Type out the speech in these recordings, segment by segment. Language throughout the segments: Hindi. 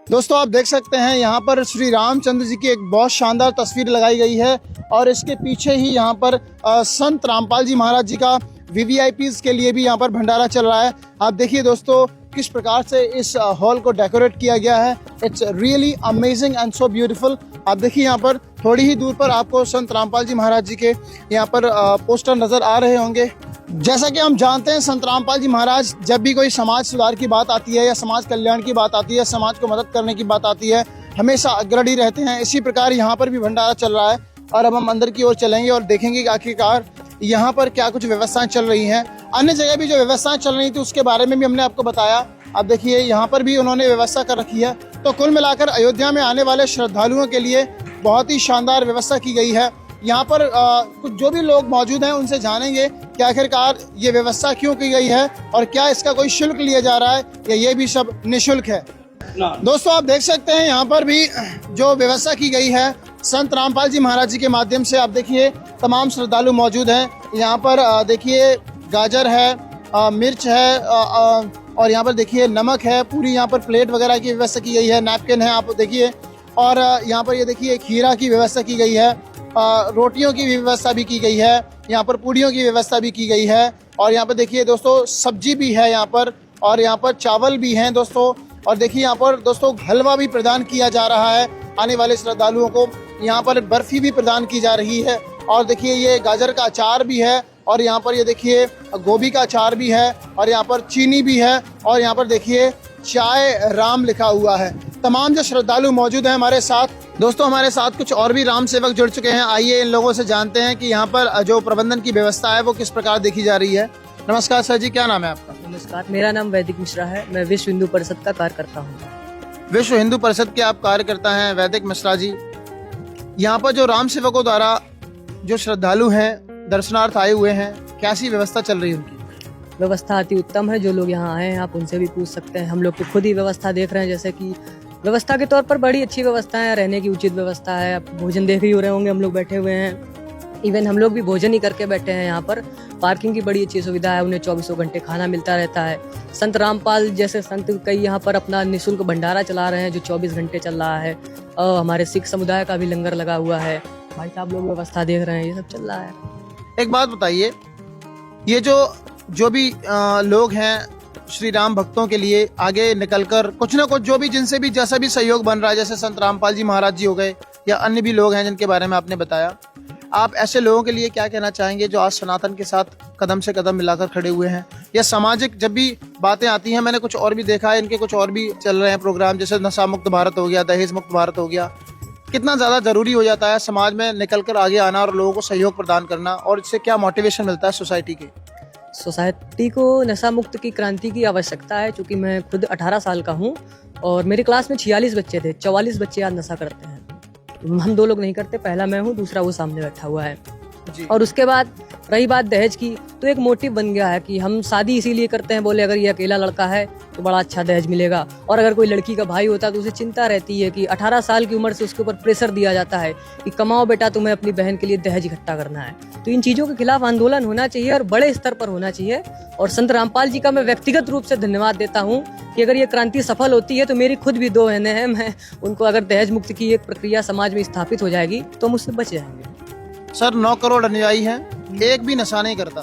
दोस्तों आप देख सकते हैं यहाँ पर श्री रामचंद्र जी की एक बहुत शानदार तस्वीर लगाई गई है और इसके पीछे ही यहाँ पर संत रामपाल जी महाराज जी का वीवीआईपीज़ के लिए भी यहाँ पर भंडारा चल रहा है। आप देखिए दोस्तों किस प्रकार से इस हॉल को डेकोरेट किया गया है। It's really amazing and so beautiful. आप देखिए यहाँ पर थोड़ी ही दूर पर आपको संत रामपाल जी महाराज जी के यहाँ पर पोस्टर नज़र आ रहे होंगे। जैसा कि हम जानते हैं संत रामपाल जी महाराज जब भी कोई समाज सुधार की बात आती है या समाज कल्याण की बात आती है, समाज को मदद करने की बात आती है, हमेशा अग्रणी रहते हैं। इसी प्रकार यहाँ पर भी भंडारा चल रहा है और अब हम अंदर की ओर चलेंगे और देखेंगे कि आखिरकार यहाँ पर क्या कुछ व्यवस्थाएं चल रही हैं। अन्य जगह भी जो व्यवस्थाएं चल रही थी उसके बारे में भी हमने आपको बताया। अब देखिए यहाँ पर भी उन्होंने व्यवस्था कर रखी है। तो कुल मिलाकर अयोध्या में आने वाले श्रद्धालुओं के लिए बहुत ही शानदार व्यवस्था की गई है। यहाँ पर कुछ जो भी लोग मौजूद हैं उनसे जानेंगे कि आखिरकार ये व्यवस्था क्यों की गई है और क्या इसका कोई शुल्क लिया जा रहा है या ये भी सब निःशुल्क है। दोस्तों आप देख सकते हैं यहाँ पर भी जो व्यवस्था की गई है संत रामपाल जी महाराज जी के माध्यम से। आप देखिए तमाम श्रद्धालु मौजूद हैं यहाँ पर। देखिए गाजर है, मिर्च है और यहाँ पर देखिए नमक है। पूरी यहाँ पर प्लेट वगैरह की व्यवस्था की गई है, नैपकिन है आप देखिए। और यहाँ पर ये देखिए खीरा की व्यवस्था की गई है, रोटियों की व्यवस्था भी की गई है, यहाँ पर पूड़ियों की व्यवस्था भी की गई है। और यहाँ पर देखिए दोस्तों सब्जी भी है यहाँ पर और यहाँ पर चावल भी हैं दोस्तों। और देखिए यहाँ पर दोस्तों हलवा भी प्रदान किया जा रहा है आने वाले श्रद्धालुओं को। यहाँ पर बर्फी भी प्रदान की जा रही है और देखिए ये गाजर का अचार भी है और यहाँ पर ये देखिए गोभी का अचार भी है और यहाँ पर चीनी भी है और यहाँ पर देखिए चाय राम लिखा हुआ है। तमाम जो श्रद्धालु मौजूद हैं हमारे साथ, दोस्तों हमारे साथ कुछ और भी राम सेवक जुड़ चुके हैं। आइए इन लोगों से जानते हैं कि यहाँ पर जो प्रबंधन की व्यवस्था है वो किस प्रकार देखी जा रही है। नमस्कार सर जी, क्या नाम है आपका? नमस्कार, मेरा नाम वैदिक मिश्रा है। मैं विश्व हिंदू परिषद का कार्यकर्ता हूँ। विश्व हिंदू परिषद के आप कार्यकर्ता हैं वैदिक मिश्रा जी। यहाँ पर जो राम सेवकों द्वारा जो श्रद्धालु हैं दर्शनार्थ आए हुए हैं, कैसी व्यवस्था चल रही है उनकी? व्यवस्था अति उत्तम है। जो लोग यहाँ आए हैं आप उनसे भी पूछ सकते हैं। हम लोग तो खुद ही व्यवस्था देख रहे हैं। जैसे कि व्यवस्था के तौर पर बड़ी अच्छी व्यवस्था है, रहने की उचित व्यवस्था है। आप भोजन देख ही हो रहे होंगे, हम लोग बैठे हुए हैं। इवन हम लोग भी भोजन ही करके बैठे हैं यहाँ पर। पार्किंग की बड़ी अच्छी सुविधा है, उन्हें 24 घंटे खाना मिलता रहता है। संत रामपाल जैसे संत कई यहाँ पर अपना निःशुल्क भंडारा चला रहे हैं जो 24 घंटे चल रहा है। हमारे सिख समुदाय का भी लंगर लगा हुआ है। भाई साहब लोग व्यवस्था देख रहे हैं, ये सब चल रहा है। एक बात बताइए, ये जो भी लोग हैं श्री राम भक्तों के लिए आगे निकलकर कुछ ना कुछ जो भी जिनसे भी जैसा भी सहयोग बन रहा है, जैसे संत रामपाल जी महाराज जी हो गए या अन्य भी लोग हैं जिनके बारे में आपने बताया, आप ऐसे लोगों के लिए क्या कहना चाहेंगे जो आज सनातन के साथ कदम से कदम मिलाकर खड़े हुए हैं? या सामाजिक जब भी बातें आती हैं, मैंने कुछ और भी देखा है, इनके कुछ और भी चल रहे हैं प्रोग्राम, जैसे नशा मुक्त भारत हो गया, दहेज मुक्त भारत हो गया। कितना ज़्यादा ज़रूरी हो जाता है समाज में निकलकर आगे आना और लोगों को सहयोग प्रदान करना, और इससे क्या मोटिवेशन मिलता है सोसाइटी के? सोसाइटी को नशा मुक्त की क्रांति की आवश्यकता है। क्योंकि मैं खुद 18 साल का हूँ और मेरी क्लास में 46 बच्चे थे, 44 बच्चे आज नशा करते हैं। हम 2 लोग नहीं करते, पहला मैं हूँ, दूसरा वो सामने बैठा हुआ है जी। और उसके बाद रही बात दहेज की, तो एक मोटिव बन गया है कि हम शादी इसीलिए करते हैं, बोले अगर ये अकेला लड़का है तो बड़ा अच्छा दहेज मिलेगा। और अगर कोई लड़की का भाई होता तो उसे चिंता रहती है कि 18 साल की उम्र से उसके ऊपर प्रेशर दिया जाता है कि कमाओ बेटा, तुम्हें अपनी बहन के लिए दहेज इकट्ठा करना है। तो इन चीज़ों के खिलाफ आंदोलन होना चाहिए और बड़े स्तर पर होना चाहिए। और संत रामपाल जी का मैं व्यक्तिगत रूप से धन्यवाद देता हूँ कि अगर ये क्रांति सफल होती है तो मेरी खुद भी 2 बहनें हैं, मैं उनको अगर दहेज मुक्त की एक प्रक्रिया समाज में स्थापित हो जाएगी तो मुझसे बच जाएंगे। सर 9 करोड़ अनुयायी हैं, एक भी नशा नहीं करता,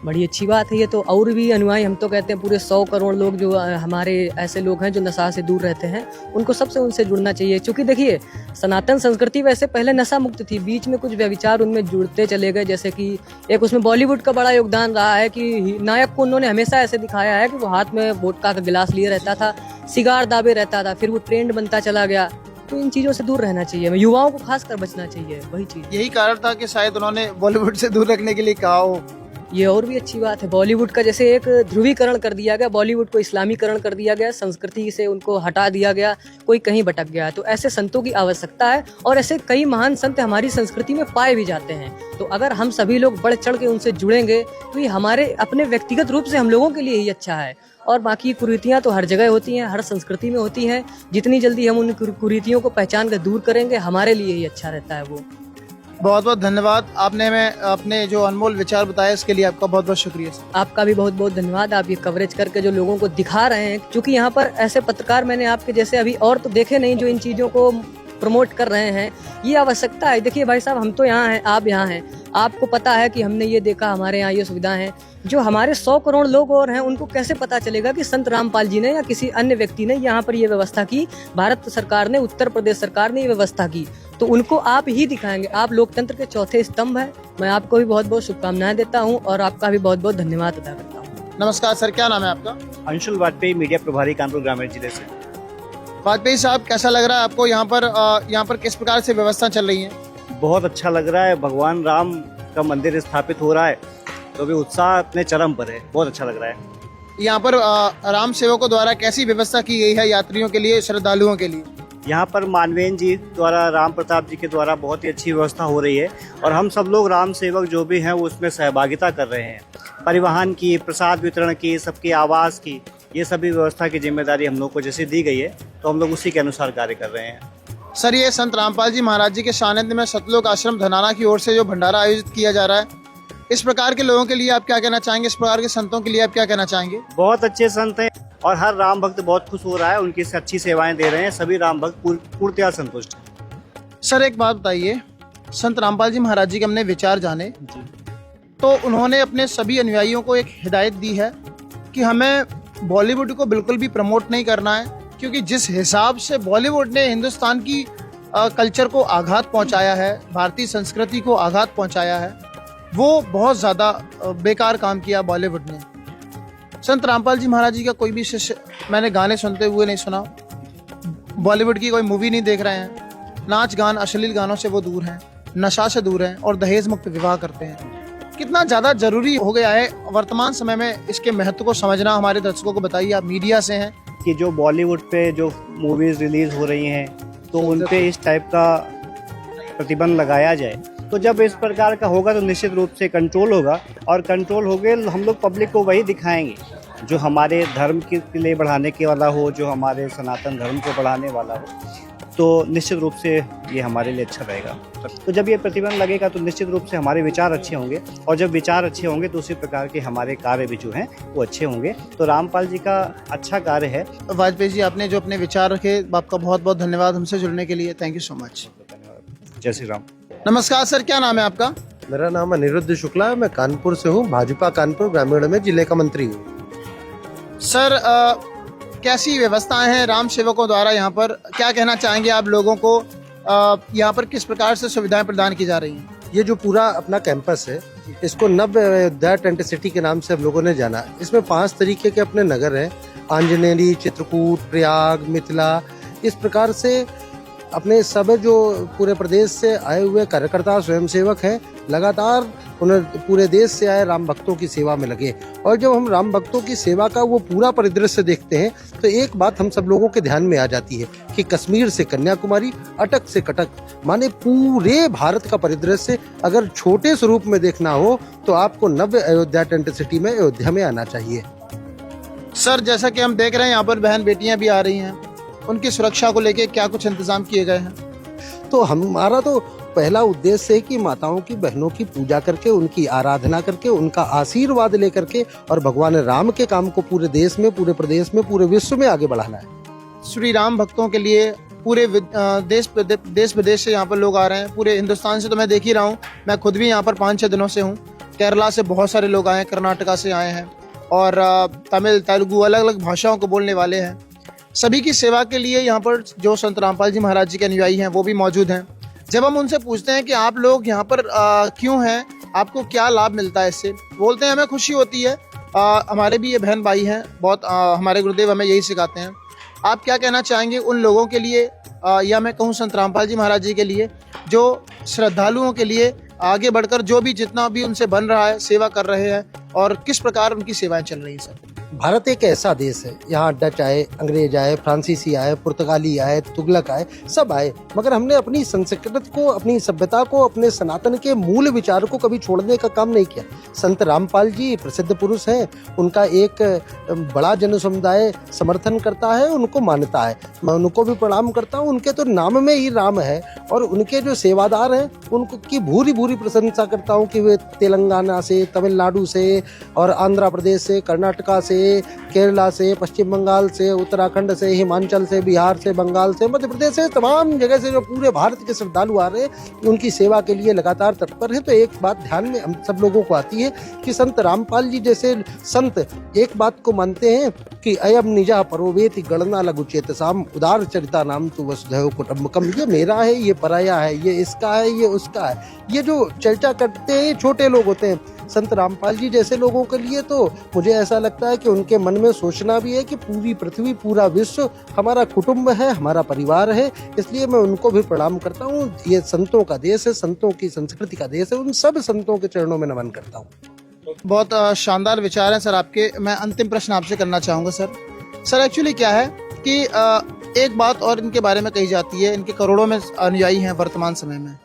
बड़ी अच्छी बात है ये तो। और भी अनुयायी, हम तो कहते हैं पूरे 100 करोड़ लोग जो हमारे ऐसे लोग हैं जो नशा से दूर रहते हैं, उनको सबसे उनसे जुड़ना चाहिए। क्योंकि देखिए सनातन संस्कृति वैसे पहले नशा मुक्त थी, बीच में कुछ व्यभिचार उनमें जुड़ते चले गए। जैसे कि एक उसमें बॉलीवुड का बड़ा योगदान रहा है कि नायक को उन्होंने हमेशा ऐसे दिखाया है कि वो हाथ में वोडका का गिलास लिए रहता था, सिगार दाबे रहता था, फिर वो ट्रेंड बनता चला गया। तो इन चीज़ों से दूर रहना चाहिए, युवाओं को खासकर बचना चाहिए, वही चीज़। यही कारण था कि शायद उन्होंने बॉलीवुड से दूर रखने के लिए कहा हो। ये और भी अच्छी बात है। बॉलीवुड का जैसे एक ध्रुवीकरण कर दिया गया, बॉलीवुड को इस्लामीकरण कर दिया गया, संस्कृति से उनको हटा दिया गया, कोई कहीं भटक गया। तो ऐसे संतों की आवश्यकता है और ऐसे कई महान संत हमारी संस्कृति में पाए भी जाते हैं। तो अगर हम सभी लोग बढ़ चढ़ के उनसे जुड़ेंगे तो ये हमारे अपने व्यक्तिगत रूप से हम लोगों के लिए ही अच्छा है। और बाकी कुरीतियाँ तो हर जगह होती हैं, हर संस्कृति में होती हैं। जितनी जल्दी हम उन कुरीतियों को पहचान कर दूर करेंगे हमारे लिए ही अच्छा रहता है वो। बहुत बहुत धन्यवाद, आपने हमें अपने जो अनमोल विचार बताए इसके लिए आपका बहुत बहुत शुक्रिया सर। आपका भी बहुत बहुत धन्यवाद। आप ये कवरेज करके जो लोगों को दिखा रहे हैं, क्योंकि यहाँ पर ऐसे पत्रकार मैंने आपके जैसे अभी और तो देखे नहीं जो इन चीज़ों को प्रमोट कर रहे हैं। ये आवश्यकता है। देखिए भाई साहब, हम तो यहाँ हैं, आप यहाँ हैं, आपको पता है कि हमने ये देखा, हमारे यहाँ ये सुविधाएं हैं। जो हमारे 100 करोड़ लोग और हैं, उनको कैसे पता चलेगा कि संत रामपाल जी ने या किसी अन्य व्यक्ति ने यहाँ पर ये व्यवस्था की, भारत सरकार ने, उत्तर प्रदेश सरकार ने ये व्यवस्था की, तो उनको आप ही दिखाएंगे। आप लोकतंत्र के चौथे स्तंभ है। मैं आपको भी बहुत बहुत शुभकामनाएं देता हूँ और आपका भी बहुत बहुत धन्यवाद अदा करता हूँ। नमस्कार सर, क्या नाम है आपका? अंशुल वाजपेयी, मीडिया प्रभारी, कानपुर ग्रामीण जिले से। वाजपेयी साहब, कैसा लग रहा है आपको यहाँ पर किस प्रकार से व्यवस्था चल रही है? बहुत अच्छा लग रहा है। भगवान राम का मंदिर स्थापित हो रहा है, तो भी उत्साह अपने चरम पर है। बहुत अच्छा लग रहा है। यहाँ पर राम सेवकों द्वारा कैसी व्यवस्था की गई है यात्रियों के लिए, श्रद्धालुओं के लिए? यहाँ पर मानवेंद्र जी द्वारा, राम प्रताप जी के द्वारा बहुत ही अच्छी व्यवस्था हो रही है और हम सब लोग राम सेवक जो भी हैं वो उसमें सहभागिता कर रहे हैं। परिवहन की, प्रसाद वितरण की, सबके आवास की, ये सभी व्यवस्था की जिम्मेदारी हम लोग को जैसे दी गई है, तो हम लोग उसी के अनुसार कार्य कर रहे हैं। सर, ये संत रामपाल जी महाराज जी के सानिध्य में सतलोक आश्रम धनाना की ओर से जो भंडारा आयोजित किया जा रहा है, इस प्रकार के लोगों के लिए आप क्या कहना चाहेंगे? इस प्रकार के संतों के लिए आप क्या कहना चाहेंगे? बहुत अच्छे संत हैं और हर राम भक्त बहुत खुश हो रहा है, उनकी से अच्छी सेवाएं दे रहे हैं। सभी राम भक्त पूर्णतया संतुष्ट हैं। सर, एक बात बताइए, संत रामपाल जी महाराज जी के हमने विचार जाने, तो उन्होंने अपने सभी अनुयायियों को एक हिदायत दी है कि हमें बॉलीवुड को बिल्कुल भी प्रमोट नहीं करना है, क्योंकि जिस हिसाब से बॉलीवुड ने हिंदुस्तान की कल्चर को आघात पहुंचाया है, भारतीय संस्कृति को आघात पहुंचाया है, वो बहुत ज़्यादा बेकार काम किया बॉलीवुड ने। संत रामपाल जी महाराज जी का कोई भी शिष्य मैंने गाने सुनते हुए नहीं सुना, बॉलीवुड की कोई मूवी नहीं देख रहे हैं, नाच गान अश्लील गानों से वो दूर हैं, नशा से दूर हैं और दहेज मुक्त विवाह करते हैं। कितना ज़्यादा ज़रूरी हो गया है वर्तमान समय में इसके महत्व को समझना। हमारे दर्शकों को बताइए, आप मीडिया से हैं, कि जो बॉलीवुड पे जो मूवीज रिलीज हो रही हैं, तो उन पे इस टाइप का प्रतिबंध लगाया जाए। तो जब इस प्रकार का होगा तो निश्चित रूप से कंट्रोल होगा, और कंट्रोल हो गए हम लोग पब्लिक को वही दिखाएंगे जो हमारे धर्म के लिए बढ़ाने के वाला हो, जो हमारे सनातन धर्म को बढ़ाने वाला हो, तो निश्चित रूप से ये हमारे लिए अच्छा रहेगा। तो जब ये प्रतिबंध लगेगा तो निश्चित रूप से हमारे विचार अच्छे होंगे, और जब विचार अच्छे होंगे तो उसी प्रकार के हमारे कार्य भी जो हैं वो अच्छे होंगे। तो रामपाल जी का अच्छा कार्य है। वाजपेयी जी, आपने जो अपने विचार रखे, आपका बहुत बहुत धन्यवाद हमसे जुड़ने के लिए। Thank you so much. जय श्री राम। नमस्कार सर, क्या नाम है आपका? मेरा नाम अनिरुद्ध शुक्ला है, मैं कानपुर से हूँ, भाजपा कानपुर ग्रामीण में जिले का मंत्री हूँ। सर, कैसी व्यवस्थाएं हैं राम सेवकों द्वारा यहाँ पर? क्या कहना चाहेंगे आप लोगों को? यहाँ पर किस प्रकार से सुविधाएं प्रदान की जा रही हैं? ये जो पूरा अपना कैंपस है, इसको नव अयोध्या टेंट सिटी के नाम से हम लोगों ने जाना। इसमें 5 तरीके के अपने नगर हैं, आंजनेरी, चित्रकूट, प्रयाग, मिथिला। इस प्रकार से अपने सब जो पूरे प्रदेश से आए हुए कार्यकर्ता, स्वयंसेवक हैं, लगातार पूरे देश से आए राम भक्तों की सेवा में लगे। और जब हम राम भक्तों की सेवा का वो पूरा परिदृश्य देखते हैं तो एक बात हम सब लोगों के ध्यान में आ जाती है कि कश्मीर से कन्याकुमारी, अटक से कटक, माने पूरे भारत का परिदृश्य अगर छोटे स्वरूप में देखना हो तो आपको नव अयोध्या टेंट सिटी में, अयोध्या में आना चाहिए। सर, जैसा कि हम देख रहे हैं यहाँ पर बहन बेटियां भी आ रही हैं, उनकी सुरक्षा को लेके क्या कुछ इंतजाम किए गए हैं? तो हमारा तो पहला उद्देश्य है कि माताओं की, बहनों की पूजा करके, उनकी आराधना करके, उनका आशीर्वाद लेकर के और भगवान राम के काम को पूरे देश में, पूरे प्रदेश में, पूरे विश्व में आगे बढ़ाना है। श्री राम भक्तों के लिए पूरे देश विदेश से यहाँ पर लोग आ रहे हैं। पूरे हिंदुस्तान से तो मैं देख ही रहा हूँ, मैं खुद भी यहाँ पर 5-6 दिनों से हूँ। केरला से बहुत सारे लोग आए हैं, कर्नाटका से आए हैं, और तमिल, तेलुगु, अलग अलग भाषाओं को बोलने वाले हैं। सभी की सेवा के लिए यहाँ पर जो संत रामपाल जी महाराज जी के अनुयायी हैं वो भी मौजूद हैं। जब हम उनसे पूछते हैं कि आप लोग यहाँ पर क्यों हैं, आपको क्या लाभ मिलता है इससे, बोलते हैं हमें खुशी होती है, हमारे भी ये बहन भाई हैं, बहुत हमारे गुरुदेव हमें यही सिखाते हैं। आप क्या कहना चाहेंगे उन लोगों के लिए, या मैं कहूँ संत रामपाल जी महाराज जी के लिए, जो श्रद्धालुओं के लिए आगे बढ़कर जो भी जितना भी उनसे बन रहा है सेवा कर रहे हैं, और किस प्रकार उनकी सेवाएं चल रही हैं सर? भारत एक ऐसा देश है, यहाँ डच आए, अंग्रेज आए, फ्रांसीसी आए, पुर्तगाली आए, तुगलक आए, सब आए, मगर हमने अपनी संस्कृति को, अपनी सभ्यता को, अपने सनातन के मूल विचार को कभी छोड़ने का काम नहीं किया। संत रामपाल जी प्रसिद्ध पुरुष हैं, उनका एक बड़ा जन समुदाय समर्थन करता है, उनको मानता है। मैं उनको भी प्रणाम करता हूँ। उनके तो नाम में ही राम है और उनके जो सेवादार हैं उनको की भूरी भूरी प्रशंसा करता हूँ कि वे तेलंगाना से, तमिलनाडु से और आंध्र प्रदेश से, कर्नाटका से, केरला से, पश्चिम बंगाल से, उत्तराखंड से, हिमाचल से, बिहार से, बंगाल से, मध्य प्रदेश से, तमाम जगह से जो पूरे भारत के श्रद्धालु आ रहे हैं, उनकी सेवा के लिए लगातार तत्पर हैं। तो एक बात ध्यान में हम सब लोगों को आती है कि संत रामपाल जी जैसे संत एक बात को मानते हैं कि अयम निजा परोवेति गणना लघु चेतसाम उदार चरिता नाम तु वसुधैव कुटुम्बकम। ये मेरा है, ये पराया है, ये इसका है, ये उसका है। ये जो चर्चा करते हैं छोटे लोग होते हैं। संत रामपाल जी जैसे लोगों के लिए तो मुझे ऐसा लगता है कि उनके मन में सोचना भी है कि पूरी पृथ्वी, पूरा विश्व हमारा कुटुंब है, हमारा परिवार है। इसलिए मैं उनको भी प्रणाम करता हूँ। ये संतों का देश है, संतों की संस्कृति का देश है। उन सब संतों के चरणों में नमन करता हूँ। बहुत शानदार विचार हैं सर आपके। मैं अंतिम प्रश्न आपसे करना चाहूँगा सर। एक्चुअली क्या है कि एक बात और इनके बारे में कही जाती है, इनके करोड़ों में अनुयायी हैं वर्तमान समय में,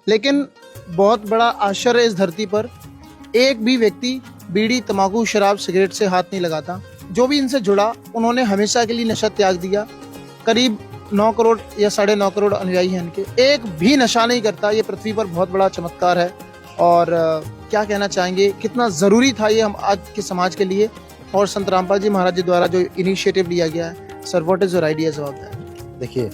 लेकिन बहुत बड़ा आश्चर्य इस धरती पर एक भी व्यक्ति बीड़ी, तंबाकू, शराब, सिगरेट से हाथ नहीं लगाता। जो भी इनसे जुड़ा उन्होंने हमेशा के लिए नशा त्याग दिया। करीब 9 करोड़ या 9.5 करोड़ अनुयायी हैं इनके, एक भी नशा नहीं करता। ये पृथ्वी पर बहुत बड़ा चमत्कार है। और क्या कहना चाहेंगे, कितना ज़रूरी था ये हम आज के समाज के लिए, और संत रामपाल जी महाराज जी द्वारा जो इनिशिएटिव लिया गया है। Sir, what is your ideas about that? देखिए,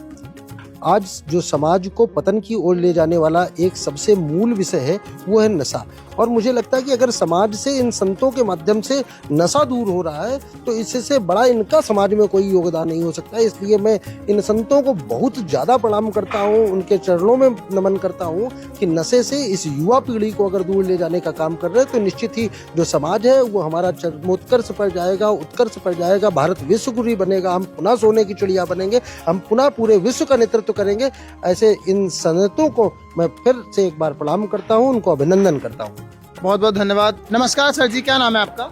आज जो समाज को पतन की ओर ले जाने वाला एक सबसे मूल विषय है वो है नशा। और मुझे लगता है कि अगर समाज से इन संतों के माध्यम से नशा दूर हो रहा है तो इससे बड़ा इनका समाज में कोई योगदान नहीं हो सकता। इसलिए मैं इन संतों को बहुत ज़्यादा प्रणाम करता हूँ, उनके चरणों में नमन करता हूँ कि नशे से इस युवा पीढ़ी को अगर दूर ले जाने का काम कर रहे हैं तो निश्चित ही जो समाज है वो हमारा चरमोत्कर्ष पर जाएगा, उत्कर्ष पर जाएगा। भारत विश्वगुरु बनेगा, हम पुनः सोने की चिड़िया बनेंगे, हम पुनः पूरे विश्व का नेतृत्व करेंगे। ऐसे इन संतों को मैं फिर से एक बार प्रणाम करता हूँ, उनको अभिनंदन करता हूँ। बहुत बहुत धन्यवाद। नमस्कार सर जी, क्या नाम है आपका?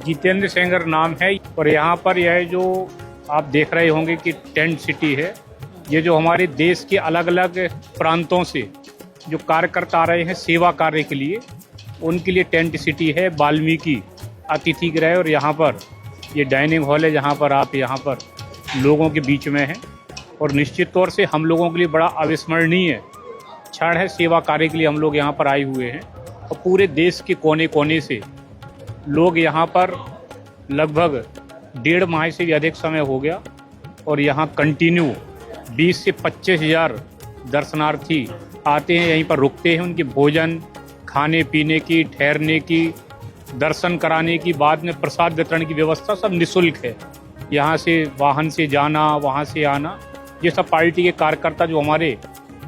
जितेंद्र सेंगर नाम है। और यहाँ पर यह जो आप देख रहे होंगे कि टेंट सिटी है, ये जो हमारे देश के अलग अलग प्रांतों से जो कार्यकर्ता आ रहे हैं सेवा कार्य के लिए, उनके लिए टेंट सिटी है, वाल्मीकि अतिथि गृह। और यहाँ पर ये डाइनिंग हॉल है जहाँ पर आप यहाँ पर लोगों के बीच में हैं। और निश्चित तौर से हम लोगों के लिए बड़ा अविस्मरणीय क्षण है। सेवा कार्य के लिए हम लोग यहाँ पर आए हुए हैं और पूरे देश के कोने कोने से लोग यहाँ पर लगभग 1.5 माह से भी अधिक समय हो गया और यहाँ कंटिन्यू 20 से 25 हज़ार दर्शनार्थी आते हैं, यहीं पर रुकते हैं। उनके भोजन, खाने पीने की, ठहरने की, दर्शन कराने की, बाद में प्रसाद वितरण की व्यवस्था सब निःशुल्क है। यहाँ से वाहन से जाना, वहाँ से आना, ये सब पार्टी के कार्यकर्ता जो हमारे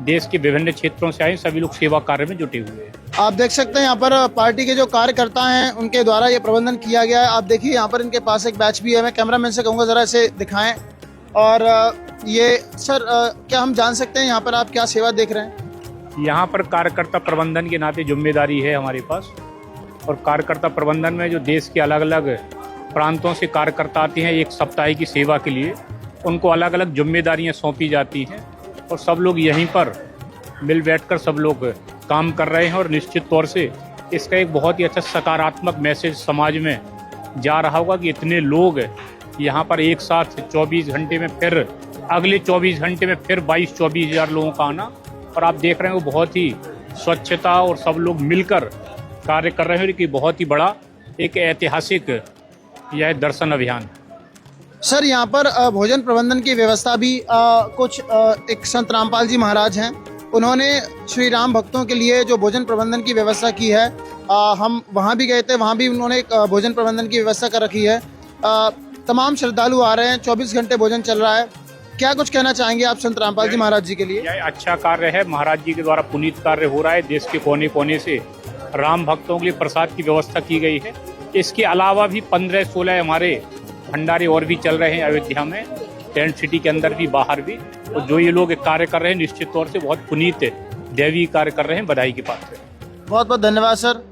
देश के विभिन्न क्षेत्रों से आए, सभी लोग सेवा कार्य में जुटे हुए हैं। आप देख सकते हैं यहाँ पर पार्टी के जो कार्यकर्ता हैं उनके द्वारा ये प्रबंधन किया गया है। आप देखिए यहाँ पर इनके पास एक बैच भी है। मैं कैमरामैन से कहूँगा ज़रा इसे दिखाएं। और ये सर, क्या हम जान सकते हैं यहाँ पर आप क्या सेवा देख रहे हैं? यहाँ पर कार्यकर्ता प्रबंधन के नाते जिम्मेदारी है हमारे पास। और कार्यकर्ता प्रबंधन में जो देश के अलग अलग प्रांतों से कार्यकर्ता आते हैं एक सप्ताह की सेवा के लिए, उनको अलग अलग जिम्मेदारियाँ सौंपी जाती हैं और सब लोग यहीं पर मिल बैठकर सब लोग काम कर रहे हैं। और निश्चित तौर से इसका एक बहुत ही अच्छा सकारात्मक मैसेज समाज में जा रहा होगा कि इतने लोग यहाँ पर एक साथ 24 घंटे में, फिर अगले 24 घंटे में फिर 22-24 हज़ार लोगों का आना। और आप देख रहे हैं वो बहुत ही स्वच्छता और सब लोग मिलकर कार्य कर रहे हैं कि बहुत ही बड़ा एक ऐतिहासिक यह दर्शन अभियान। सर, यहाँ पर भोजन प्रबंधन की व्यवस्था भी कुछ एक संत रामपाल जी महाराज हैं, उन्होंने श्री राम भक्तों के लिए जो भोजन प्रबंधन की व्यवस्था की है। हम वहाँ भी गए थे, वहाँ भी उन्होंने एक भोजन प्रबंधन की व्यवस्था कर रखी है। तमाम श्रद्धालु आ रहे हैं, 24 घंटे भोजन चल रहा है। क्या कुछ कहना चाहेंगे आप संत रामपाल जी महाराज जी के लिए? यह अच्छा कार्य है, महाराज जी के द्वारा पुनीत कार्य हो रहा है। देश के कोने कोने से राम भक्तों के लिए प्रसाद की व्यवस्था की गई है। इसके अलावा भी 15-16 हमारे भंडारे और भी चल रहे हैं अयोध्या में, टेंट सिटी के अंदर भी, बाहर भी। और जो ये लोग कार्य कर रहे हैं निश्चित तौर से बहुत पुनीत दैवी कार्य कर रहे हैं, बधाई के पात्र। बहुत बहुत धन्यवाद सर।